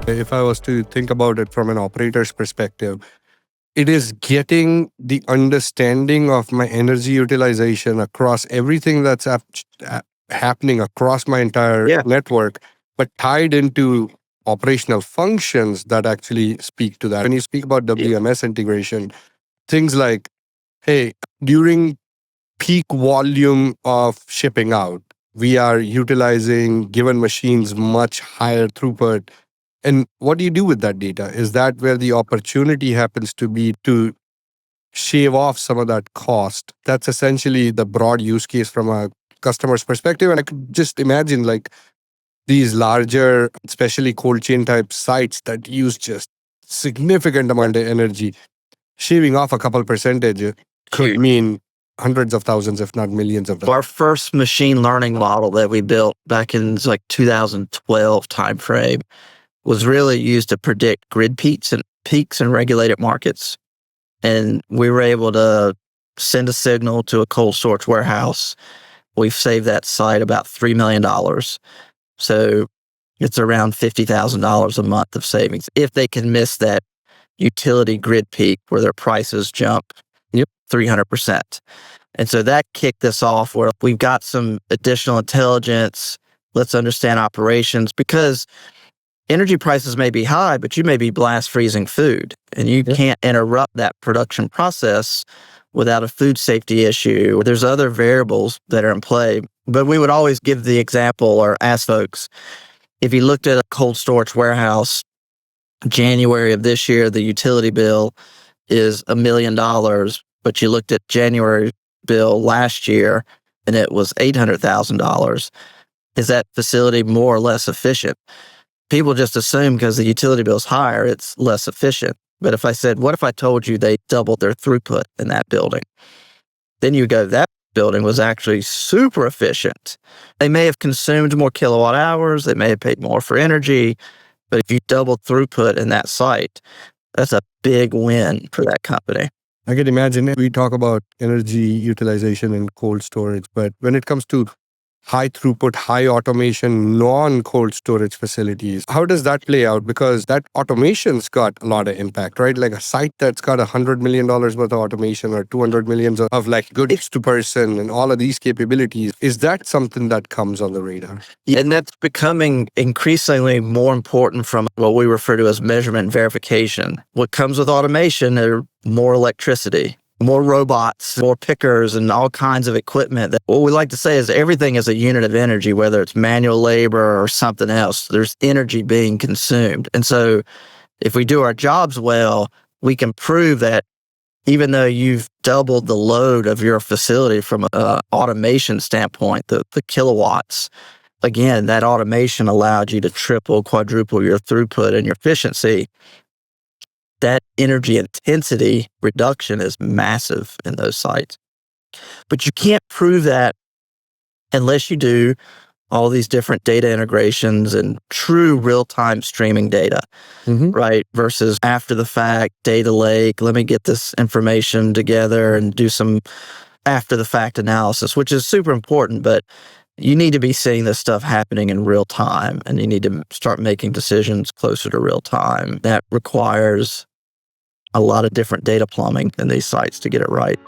If I was to think about it from an operator's perspective, it is getting the understanding of my energy utilization across everything that's happening across my entire network, but tied into operational functions that actually speak to that. When you speak about WMS integration, things like, hey, during peak volume of shipping out, we are utilizing given machines much higher throughput. And what do you do with that data? Is that where the opportunity happens to be to shave off some of that cost? That's essentially the broad use case from a customer's perspective. And I could just imagine like these larger, especially cold chain type sites that use just significant amount of energy, shaving off a couple percentage could mean hundreds of thousands, if not millions of dollars. Our first machine learning model that we built back in like 2012 timeframe was really used to predict grid peaks in regulated markets. And we were able to send a signal to a cold storage warehouse. We've saved that site about $3 million. So it's around $50,000 a month of savings if they can miss that utility grid peak where their prices jump 300%. And so that kicked us off where we've got some additional intelligence. Let's understand operations, because energy prices may be high, but you may be blast freezing food and you can't interrupt that production process without a food safety issue. There's other variables that are in play, but we would always give the example or ask folks, if you looked at a cold storage warehouse, January of this year, the utility bill is $1 million, but you looked at January bill last year and it was $800,000. Is that facility more or less efficient? People just assume because the utility bill is higher, it's less efficient. But if I said, what if I told you they doubled their throughput in that building? Then you go, that building was actually super efficient. They may have consumed more kilowatt hours, they may have paid more for energy, but if you doubled throughput in that site, that's a big win for that company. I can imagine we talk about energy utilization in cold storage, but when it comes to high throughput, high automation, non-cold storage facilities, how does that play out? Because that automation's got a lot of impact, right? Like a site that's got $100 million worth of automation or 200 million of like goods to person and all of these capabilities. Is that something that comes on the radar? Yeah, and that's becoming increasingly more important from what we refer to as measurement and verification. What comes with automation are more electricity, more robots, more pickers, and all kinds of equipment. What we like to say is everything is a unit of energy, whether it's manual labor or something else. There's energy being consumed. And so if we do our jobs well, we can prove that even though you've doubled the load of your facility from an automation standpoint, the kilowatts, again, that automation allowed you to triple, quadruple your throughput and your efficiency. That energy intensity reduction is massive in those sites. But you can't prove that unless you do all these different data integrations and true real-time streaming data, right? Versus after the fact, data lake, let me get this information together and do some after the fact analysis, which is super important, but you need to be seeing this stuff happening in real time and you need to start making decisions closer to real time. That requires a lot of different data plumbing in these sites to get it right.